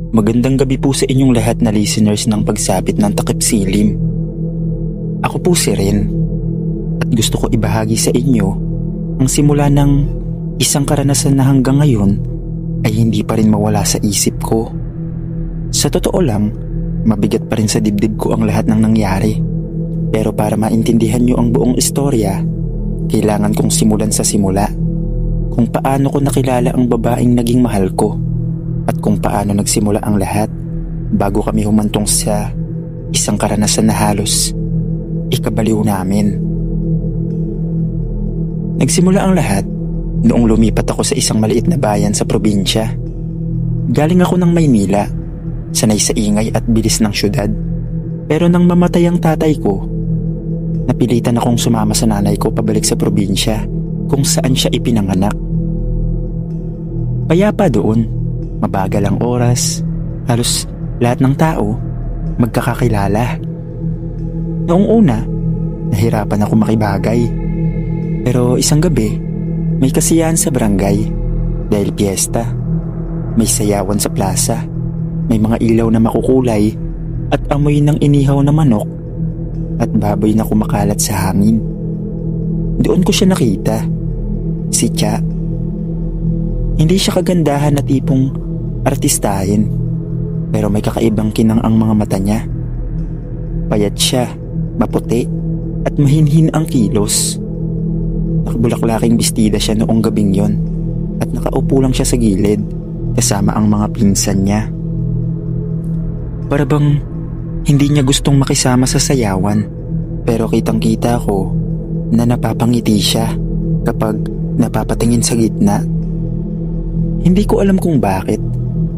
Magandang gabi po sa inyong lahat na listeners ng pagsapit ng Takip Silim. Ako po si Ren at gusto ko ibahagi sa inyo ang simula ng isang karanasan na hanggang ngayon ay hindi pa rin mawala sa isip ko. Sa totoo lang, mabigat pa rin sa dibdib ko ang lahat ng nangyari. Pero para maintindihan nyo ang buong istorya, kailangan kong simulan sa simula. Kung paano ko nakilala ang babaeng naging mahal ko at kung paano nagsimula ang lahat bago kami humantong sa isang karanasan na halos ikabaliw namin. Nagsimula ang lahat noong lumipat ako sa isang maliit na bayan sa probinsya. Galing ako ng Maynila, sanay sa ingay at bilis ng syudad. Pero nang mamatay ang tatay ko, napilitan akong sumama sa nanay ko pabalik sa probinsya kung saan siya ipinanganak. Payapa doon, mabagal ang oras, halos lahat ng tao magkakakilala. Noong una, nahirapan ako makibagay. Pero isang gabi, may kasiyahan sa barangay dahil piyesta. May sayawan sa plaza, may mga ilaw na makukulay at amoy ng inihaw na manok at baboy na kumakalat sa hangin. Doon ko siya nakita, si Cha. Hindi siya kagandahan na tipong artistahin, pero may kakaibang kinang ang mga mata niya. Payat siya, maputi at mahinhin ang kilos. Nakabulaklaking bestida siya noong gabing yon at nakaupo lang siya sa gilid kasama ang mga pinsan niya. Para bang hindi niya gustong makisama sa sayawan, pero kitang-kita ko na napapangiti siya kapag napapatingin sa gitna. Hindi ko alam kung bakit,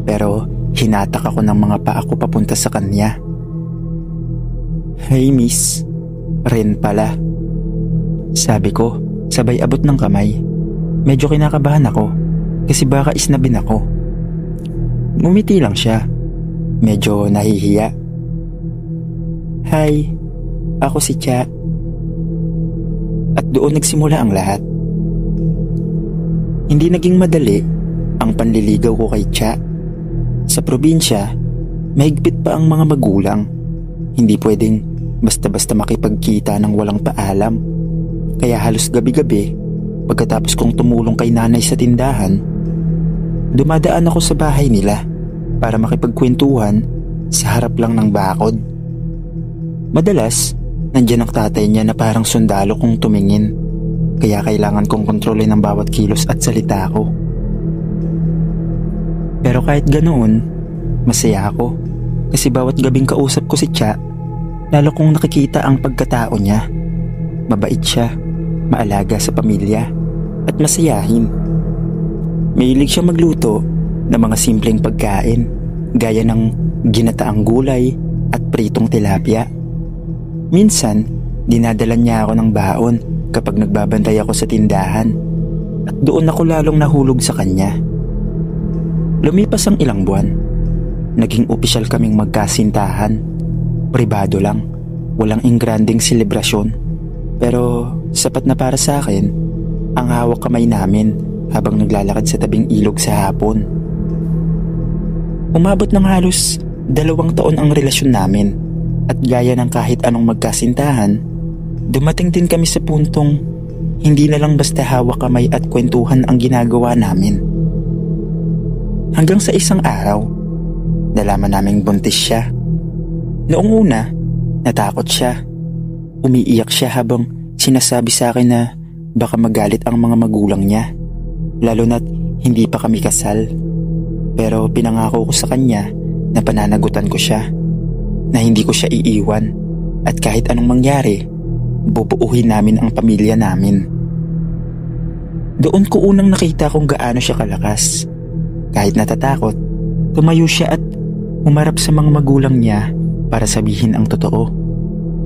pero hinatak ako ng mga paa ko papunta sa kanya. "Hey miss, Ren pala," sabi ko sabay abot ng kamay. Medyo kinakabahan ako kasi baka isnabin ako. Ngumiti lang siya, medyo nahihiya. "Hi, ako si Cha." At doon nagsimula ang lahat. Hindi naging madali ang panliligaw ko kay Cha. Sa probinsya, mahigpit pa ang mga magulang. Hindi pwedeng basta-basta makipagkita ng walang paalam. Kaya halos gabi-gabi, pagkatapos kong tumulong kay nanay sa tindahan, dumadaan ako sa bahay nila para makipagkwentuhan sa harap lang ng bakod. Madalas, nandiyan ang tatay niya na parang sundalo kung tumingin, kaya kailangan kong kontrolin ang bawat kilos at salita ko. Pero kahit ganoon, masaya ako kasi bawat gabing kausap ko si Cha, lalo kong nakikita ang pagkatao niya. Mabait siya, maalaga sa pamilya at masayahin. Mahilig siya magluto ng mga simpleng pagkain gaya ng ginataang gulay at pritong tilapia. Minsan, dinadala niya ako ng baon kapag nagbabantay ako sa tindahan at doon ako lalong nahulog sa kanya. Lumipas ang ilang buwan. Naging opisyal kaming magkasintahan. Pribado lang, walang ingranding selebrasyon. Pero sapat na para sa akin ang hawak kamay namin habang naglalakad sa tabing ilog sa hapon. Umabot ng halos 2 taon ang relasyon namin at gaya ng kahit anong magkasintahan, dumating din kami sa puntong hindi na lang basta hawak kamay at kwentuhan ang ginagawa namin. Hanggang sa isang araw, nalaman naming buntis siya. Noong una, natakot siya. Umiiyak siya habang sinasabi sa akin na baka magalit ang mga magulang niya, lalo na't hindi pa kami kasal. Pero pinangako ko sa kanya na pananagutan ko siya, na hindi ko siya iiwan at kahit anong mangyari, bubuuhin namin ang pamilya namin. Doon ko unang nakita kung gaano siya kalakas. Kahit natatakot, tumayo siya at humarap sa mga magulang niya para sabihin ang totoo.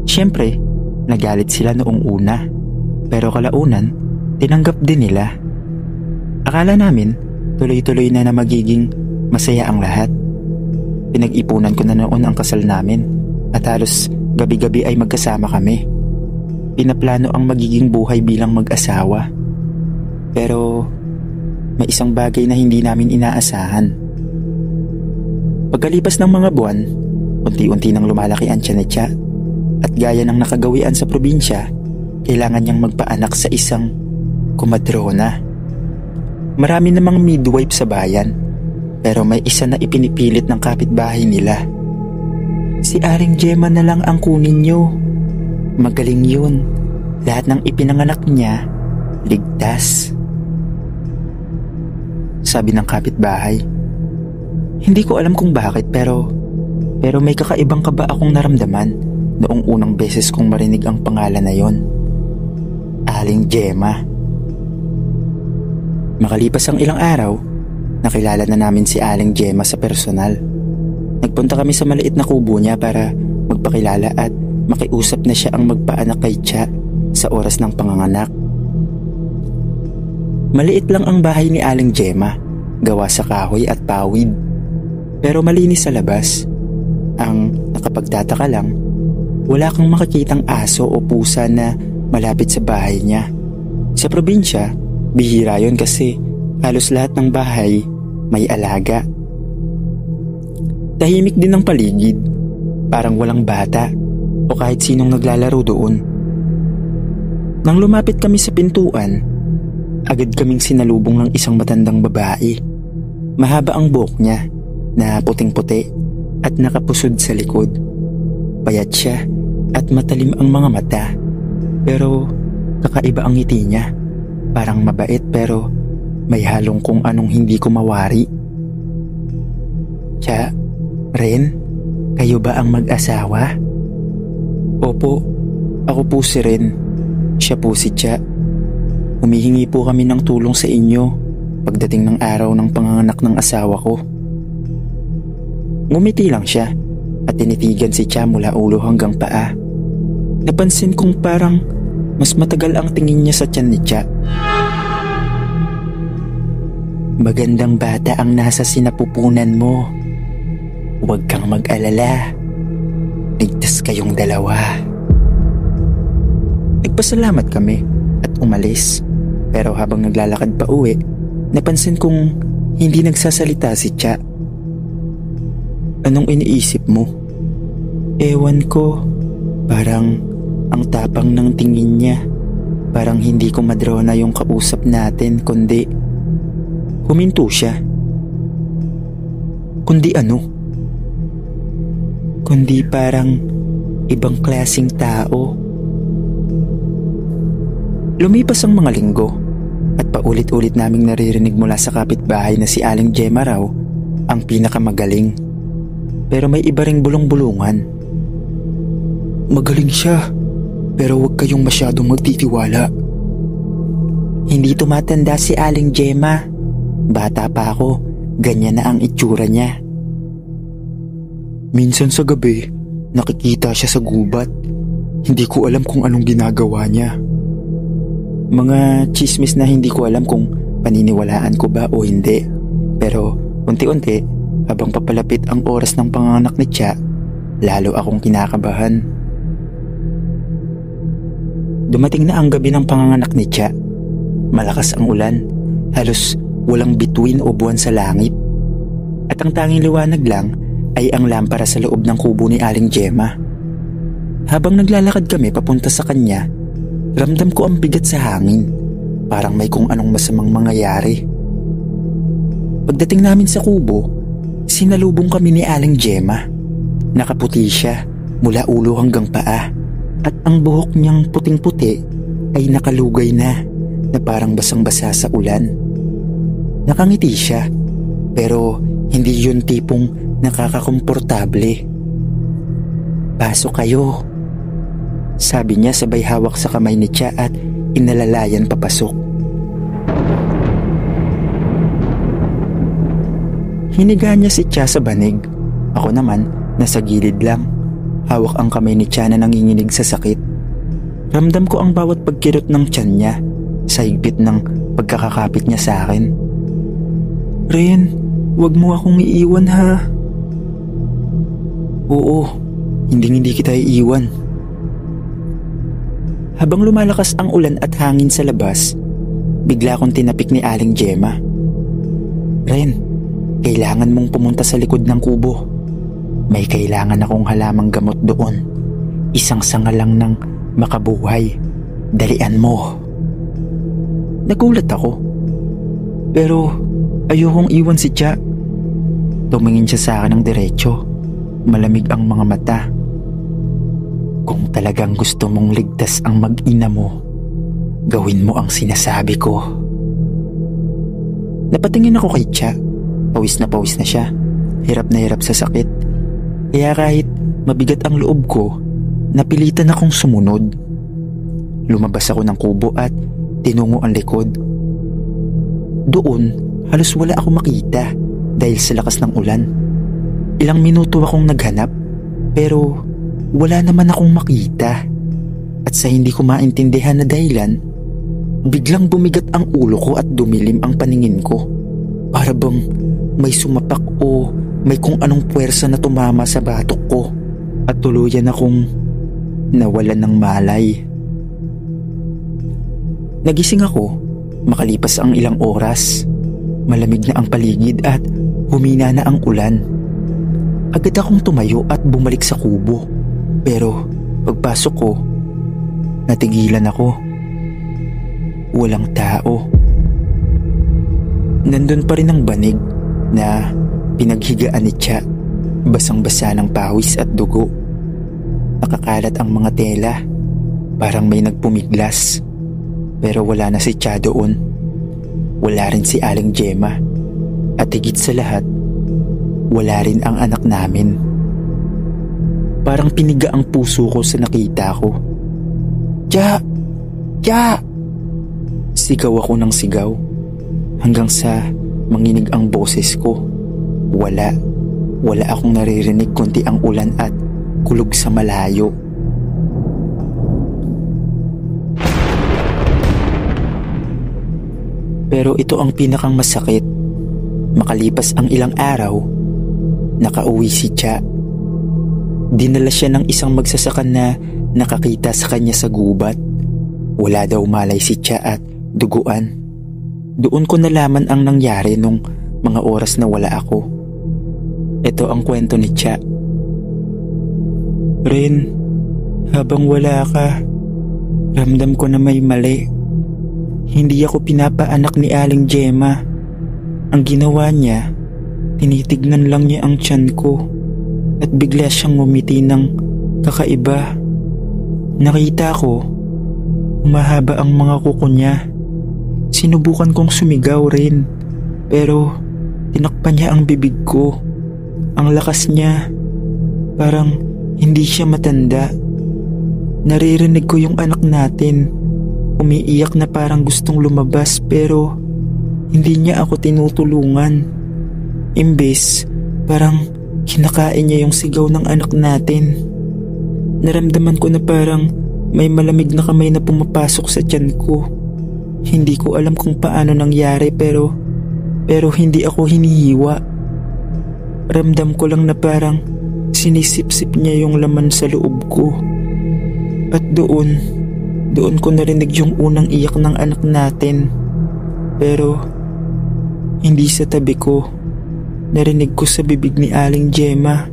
Siyempre, nagalit sila noong una, pero kalaunan, tinanggap din nila. Akala namin, tuloy-tuloy na magiging masaya ang lahat. Pinag-ipunan ko na noon ang kasal namin at halos gabi-gabi ay magkasama kami. Pinaplano ang magiging buhay bilang mag-asawa. Pero may isang bagay na hindi namin inaasahan. Pagkalipas ng mga buwan, unti-unti nang lumalaki ang tiyan ni Cha at gaya ng nakagawian sa probinsya, kailangan niyang magpaanak sa isang kumadrona. Marami namang midwife sa bayan, pero may isa na ipinipilit ng kapitbahay nila. Si Aling Gemma na lang ang kunin niyo. Magaling yun. Lahat ng ipinanganak niya, ligtas. Sabi ng kapitbahay. Hindi ko alam kung bakit pero may kakaibang kaba akong naramdaman noong unang beses kong marinig ang pangalan na yon. Aling Gemma. Makalipas ang ilang araw, nakilala na namin si Aling Gemma sa personal. Nagpunta kami sa maliit na kubo niya para magpakilala at makiusap na siya ang magpaanak kay Cha sa oras ng panganganak. Maliit lang ang bahay ni Aling Gemma, gawa sa kahoy at pawid. Pero malinis sa labas. Ang nakapagtataka lang, wala kang makikitang aso o pusa na malapit sa bahay niya. Sa probinsya, bihira yon kasi halos lahat ng bahay may alaga. Tahimik din ang paligid, parang walang bata o kahit sinong naglalaro doon. Nang lumapit kami sa pintuan, agad kaming sinalubong ng isang matandang babae. Mahaba ang buhok niya na puting-puti at nakapusod sa likod. Payat siya at matalim ang mga mata, pero kakaiba ang ngiti niya. Parang mabait pero may halong kung anong hindi ko mawari. Cha, Ren, kayo ba ang mag-asawa? Opo, ako po si Ren. Siya po si Cha. Humihingi po kami ng tulong sa inyo pagdating ng araw ng panganganak ng asawa ko. Ngumiti lang siya at tinitigan si Cha mula ulo hanggang paa. Napansin kong parang mas matagal ang tingin niya sa tiyan ni Cha. Magandang bata ang nasa sinapupunan mo. Huwag kang mag-alala. Ligtas kayong dalawa. Nagpasalamat kami at umalis. Pero habang naglalakad pa uwi, napansin kong hindi nagsasalita si Cha. Anong iniisip mo? Ewan ko. Parang ang tapang ng tingin niya. Parang hindi ko madrona yung kausap natin kundi huminto siya. Kundi ano? Kundi parang ibang klaseng tao. Lumipas ang mga linggo at paulit-ulit naming naririnig mula sa kapitbahay na si Aling Gemma raw ang pinakamagaling. Pero may iba ring bulong-bulungan. Magaling siya, pero huwag kayong masyadong magtitiwala. Hindi tumatanda si Aling Gemma. Bata pa ako, ganyan na ang itsura niya. Minsan sa gabi, nakikita siya sa gubat. Hindi ko alam kung anong ginagawa niya. Mga chismis na hindi ko alam kung paniniwalaan ko ba o hindi. Pero unti-unti, habang papalapit ang oras ng panganganak ni Cha, lalo akong kinakabahan. Dumating na ang gabi ng panganganak ni Cha. Malakas ang ulan, halos walang bituin o buwan sa langit. At ang tanging liwanag lang ay ang lampara sa loob ng kubo ni Aling Gemma. Habang naglalakad kami papunta sa kanya, ramdam ko ang bigat sa hangin. Parang may kung anong masamang mangyayari. Pagdating namin sa kubo, sinalubong kami ni Aling Gemma. Nakaputi siya mula ulo hanggang paa at ang buhok niyang puting-puti ay nakalugay na parang basang-basa sa ulan. Nakangiti siya, pero hindi yun tipong nakakakomportable. Pasok kayo, sabi niya sabay hawak sa kamay ni Cha at inalalayan papasok. Hiniga niya si Cha sa banig. Ako naman, nasa gilid lang. Hawak ang kamay ni Cha na nanginginig sa sakit. Ramdam ko ang bawat pagkirot ng tiyan niya sa higpit ng pagkakakapit niya sa akin. Ren, wag mo akong iiwan ha. Oo, hindi kita iiwan. Habang lumalakas ang ulan at hangin sa labas, bigla akong tinapik ni Aling Gemma. Ren, Kailangan mong pumunta sa likod ng kubo. May kailangan akong halamang gamot doon. Isang sanga lang ng makabuhay. Dalian mo. Nagulat ako. Pero ayokong iwan si Cha. Tumingin siya sa akin ng diretso. Malamig ang mga mata. Kung talagang gusto mong ligtas ang mag-ina mo, gawin mo ang sinasabi ko. Napatingin ako kay Cha. Pawis na siya. Hirap na hirap sa sakit. Kaya kahit mabigat ang loob ko, napilitan akong sumunod. Lumabas ako ng kubo at tinungo ang likod. Doon, halos wala ako makita dahil sa lakas ng ulan. Ilang minuto akong naghanap pero wala naman akong makita. At sa hindi ko maintindihan na dahilan, biglang bumigat ang ulo ko at dumilim ang paningin ko. Para bang may sumapak o may kung anong puwersa na tumama sa batok ko at tuluyan akong nawalan ng malay. Nagising ako makalipas ang ilang oras. Malamig na ang paligid at humina na ang ulan. Agad akong tumayo at bumalik sa kubo. Pero pagpasok ko, natigilan ako. Walang tao. Nandun pa rin ang banig na pinaghigaan ni Cha. Basang-basa ng pawis at dugo. Nakakalat ang mga tela. Parang may nagpumiglas. Pero wala na si Cha doon. Wala rin si Aling Gemma. At higit sa lahat, wala rin ang anak namin. Parang piniga ang puso ko sa nakita ko. Cha! Cha! Sigaw ako ng sigaw. Hanggang sa manginig ang boses ko. Wala akong naririnig kundi ang ulan at kulog sa malayo. Pero ito ang pinakang masakit. Makalipas ang ilang araw, nakauwi si Cha. Dinala siya ng isang magsasakan na nakakita sa kanya sa gubat. Wala daw malay si Cha at duguan. Doon ko nalaman ang nangyari nung mga oras na wala ako. Ito ang kwento ni Cha. Rin, habang wala ka, ramdam ko na may mali. Hindi ako pinapaanak ni Aling Gemma. Ang ginawa niya, tinitignan lang niya ang tiyan ko at bigla siyang ngumiti ng kakaiba. Nakita ko, humahaba ang mga kuko niya. Sinubukan kong sumigaw rin, pero tinakpan niya ang bibig ko. Ang lakas niya, parang hindi siya matanda. Naririnig ko yung anak natin. Umiiyak na parang gustong lumabas pero hindi niya ako tinutulungan. Imbes, parang kinakain niya yung sigaw ng anak natin. Naramdaman ko na parang may malamig na kamay na pumapasok sa tiyan ko. Hindi ko alam kung paano nangyari pero hindi ako hinihiwa. Ramdam ko lang na parang sinisip-sip niya yung laman sa loob ko. At doon ko narinig yung unang iyak ng anak natin. Pero hindi sa tabi ko. Narinig ko sa bibig ni Aling Gemma.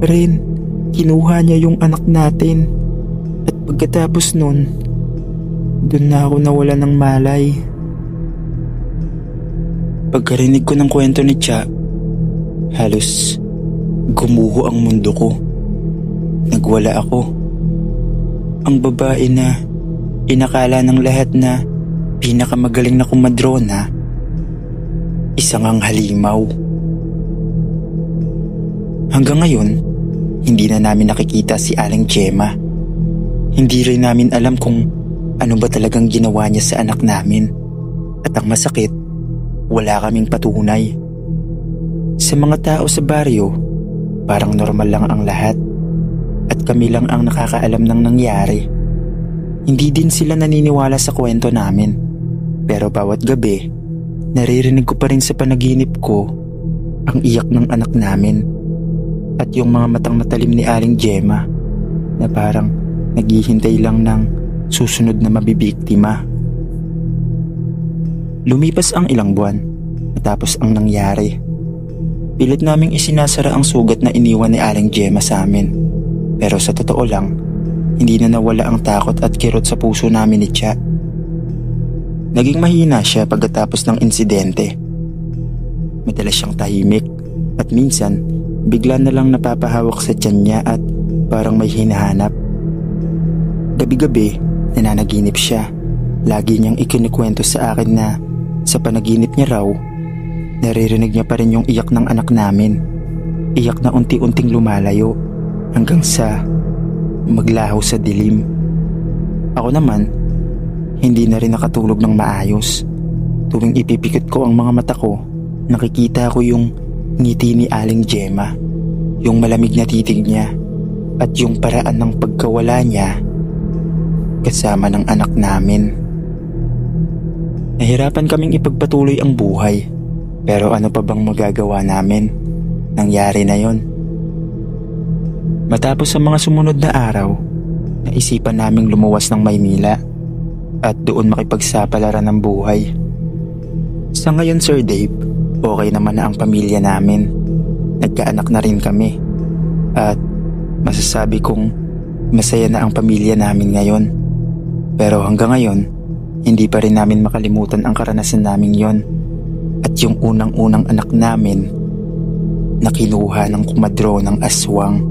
Rin, kinuha niya yung anak natin. At pagkatapos nun, doon na ako nawala ng malay. Pagkarinig ko ng kwento ni Cha, halos gumuho ang mundo ko. Nagwala ako. Ang babae na inakala ng lahat na pinakamagaling na kumadrona, isang ang halimaw. Hanggang ngayon, hindi na namin nakikita si Aling Gemma. Hindi rin namin alam kung ano ba talagang ginawa niya sa anak namin. At ang masakit, wala kaming patunay. Sa mga tao sa baryo, parang normal lang ang lahat. At kami lang ang nakakaalam ng nangyari. Hindi din sila naniniwala sa kwento namin. Pero bawat gabi, naririnig ko pa rin sa panaginip ko ang iyak ng anak namin. At yung mga matang matalim ni Aling Gemma na parang naghihintay lang ng susunod na mabibiktima. Lumipas ang ilang buwan matapos ang nangyari. Pilit naming isinasara ang sugat na iniwan ni Aling Gemma sa amin. Pero sa totoo lang, hindi na nawala ang takot at kirot sa puso namin ni Cha. Naging mahina siya pagkatapos ng insidente. Madalas siyang tahimik at minsan bigla na lang napapahawak sa tiyan niya at parang may hinahanap. Gabi-gabi nananaginip siya. Lagi niyang ikinikwento sa akin na sa panaginip niya raw, naririnig niya pa rin yung iyak ng anak namin. Iyak na unti-unting lumalayo hanggang sa maglaho sa dilim. Ako naman, hindi na rin nakatulog ng maayos. Tuwing ipipikit ko ang mga mata ko, nakikita ko yung ngiti ni Aling Gemma, yung malamig na titig niya, at yung paraan ng pagkawala niya kasama ng anak namin. Nahirapan kaming ipagpatuloy ang buhay, pero ano pa bang magagawa namin? Nangyari na yon. Matapos sa mga sumunod na araw, naisipan naming lumuwas ng Maynila at doon makipagsapalaran ng buhay. Sa ngayon, Sir Dave, okay naman na ang pamilya namin. Nagkaanak na rin kami at masasabi kong masaya na ang pamilya namin ngayon. Pero hanggang ngayon, hindi pa rin namin makalimutan ang karanasan namin yon at yung unang-unang anak namin na kinuha ng kumadro ng aswang.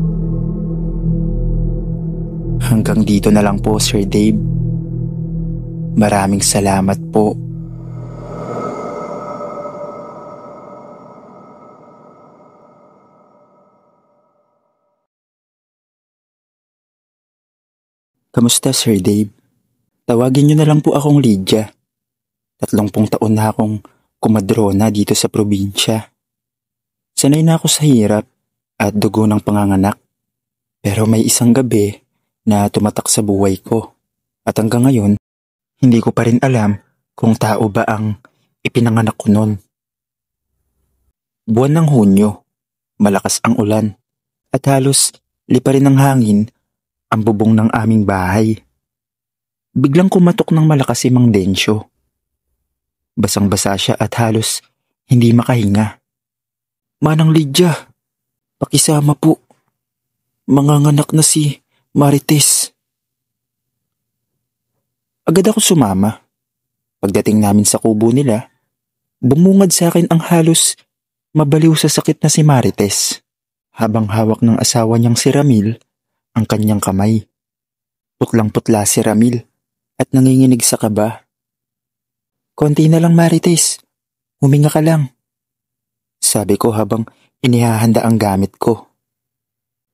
Hanggang dito na lang po, Sir Dave. Maraming salamat po. Kamusta, Sir Dave? Tawagin niyo na lang po akong Lydia. 30 taon na akong kumadrona dito sa probinsya. Sanay na ako sa hirap at dugo ng panganganak. Pero may isang gabi na tumatak sa buhay ko. At hanggang ngayon, hindi ko pa rin alam kung tao ba ang ipinanganak ko noon. Buwan ng Hunyo, malakas ang ulan at halos lipa rin ng hangin ang bubong ng aming bahay. Biglang kumatok ng malakas si Mang Densyo. Basang-basa siya at halos hindi makahinga. Manang Lydia, pakisama po. Manganganak na si Marites. Agad ako sumama. Pagdating namin sa kubo nila, bumungad sa akin ang halos mabaliw sa sakit na si Marites habang hawak ng asawa niyang si Ramil ang kanyang kamay. Putlang-putla si Ramil at nanginginig sa kaba. Konti na lang, Marites. Huminga ka lang. Sabi ko habang inihahanda ang gamit ko.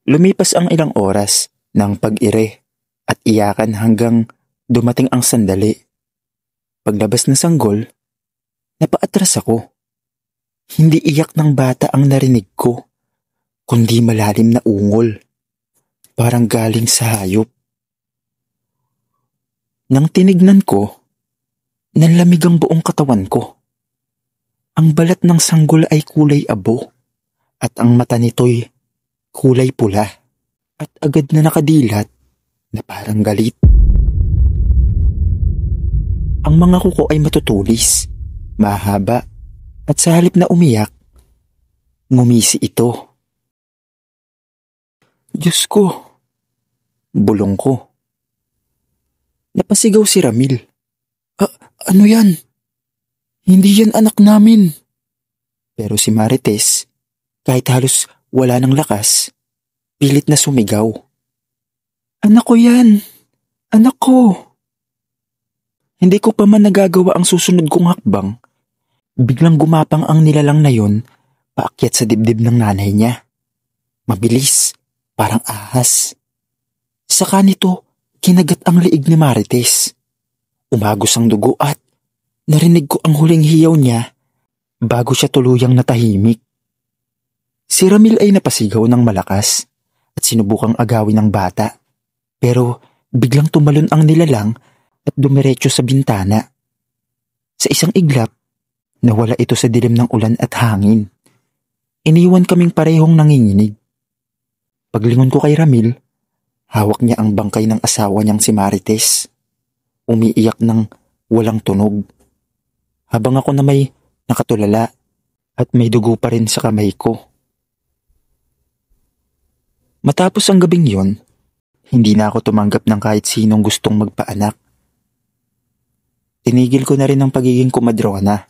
Lumipas ang ilang oras ng pag-ire at iyakan hanggang dumating ang sandali. Paglabas ng sanggol, napaatras ako. Hindi iyak ng bata ang narinig ko, kundi malalim na ungol. Parang galing sa hayop. Nang tinignan ko, nanlamig ang buong katawan ko. Ang balat ng sanggol ay kulay abo at ang mata nito'y kulay pula at agad na nakadilat na parang galit. Ang mga kuko ay matutulis, mahaba at sa halip na umiyak, ngumisi ito. Diyos ko, bulong ko. Napasigaw si Ramil. Ano yan? Hindi yan anak namin. Pero si Marites, kahit halos wala ng lakas, pilit na sumigaw. Anak ko yan! Anak ko! Hindi ko pa man nagagawa ang susunod kong hakbang. Biglang gumapang ang nilalang na yon paakyat sa dibdib ng nanay niya. Mabilis, parang ahas. Saka nito, kinagat ang liig ni Marites. Umagos ang dugo at narinig ko ang huling hiyaw niya bago siya tuluyang natahimik. Si Ramil ay napasigaw ng malakas at sinubukang agawin ng bata. Pero biglang tumalon ang nilalang at dumiretso sa bintana. Sa isang iglap, nawala ito sa dilim ng ulan at hangin. Iniwan kaming parehong nanginginig. Paglingon ko kay Ramil, hawak niya ang bangkay ng asawa niyang si Marites. Umiiyak ng walang tunog. habang ako na may nakatulala at may dugo pa rin sa kamay ko. Matapos ang gabing yon, hindi na ako tumanggap ng kahit sinong gustong magpaanak. Tinigil ko na rin ang pagiging kumadrona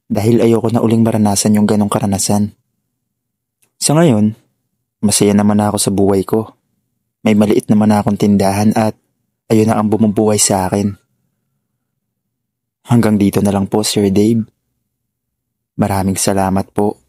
dahil ayoko na uling maranasan yung ganong karanasan. Sa ngayon, masaya naman ako sa buhay ko. May maliit naman akong tindahan at ayun na ang bumubuhay sa akin. Hanggang dito na lang po, Sir Dave. Maraming salamat po.